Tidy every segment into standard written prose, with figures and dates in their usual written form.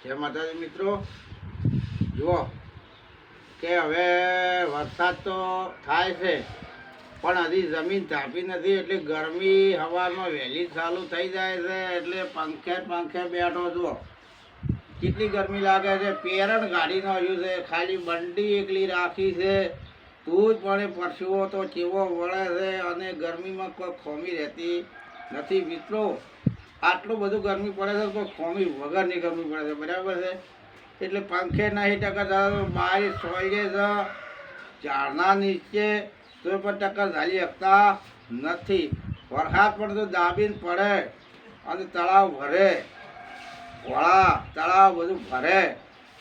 જય માતાજી મિત્રો, જુઓ કે હવે વરસાદ તો થાય છે પણ હજી જમીન ઢાંપી નથી એટલે ગરમી હવામાં વહેલી ચાલુ થઈ જાય છે એટલે પંખે બેઠો જુઓ કેટલી ગરમી લાગે છે. પેરણ ગાડી નાખ્યું છે, ખાલી બંડી એકલી રાખી છે, તું જ પણ પરસેવો તો કેવો વળે છે અને ગરમીમાં કોઈ ખોમી રહેતી નથી મિત્રો. આટલું બધું ગરમી પડે છે તો ખોમી વગરની ગરમી પડે છે, બરાબર છે. એટલે પંખે નહીં ટકા બહાર સોયે છે, ઝાડના નીચે તો પણ ટક્કર ઝાલી શકતા નથી. વરસાદ પણ તો દાબીને પડે અને તળાવ ભરે, વળા તળાવ બધું ભરે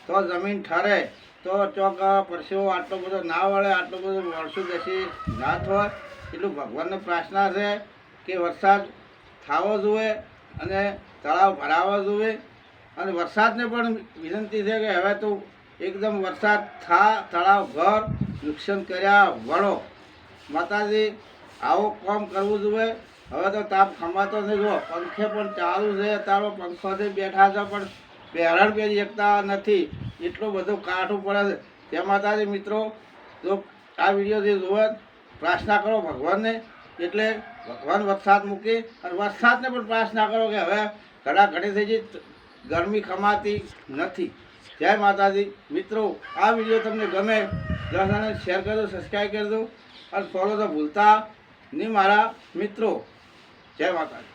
તો જમીન ઠરે તો ચોક પરસેવો આટલો બધો ના વળે, આટલું બધું વર્ષું દસી ના થાય. એટલું ભગવાનને પ્રાર્થના છે કે વરસાદ થવો જોઈએ અને તળાવ ભરાવા જોઈએ. અને વરસાદને પણ વિનંતી છે કે હવે તો એકદમ વરસાદ તળાવ ઘર નુકસાન કર્યા વળો. માતાજી આવું કામ કરવું જોઈએ. હવે તો તાપ ખમાતો નથી, જુઓ પંખે પણ ચાલુ છે, તારો પંખોથી બેઠા છે પણ પહેરણ પહેરી શકતા નથી, એટલું બધું કાઠું પડે છે. ત્યાં માતાજી મિત્રો, જો આ વિડીયોથી જુઓ પ્રાર્થના કરો ભગવાનને, એટલે ભગવાન વરસાદ મૂકી અને વરસાદને પણ પ્રાર્થના કરો કે હવે ઘણી થઈ જઈ, ગરમી ખમાતી નથી. જય માતાજી મિત્રો, આ વિડીયો તમને ગમે જણાને શેર કરજો, સબસ્ક્રાઈબ કરજો અને ફોલો તો ભૂલતા નહીં મારા મિત્રો. જય માતાજી.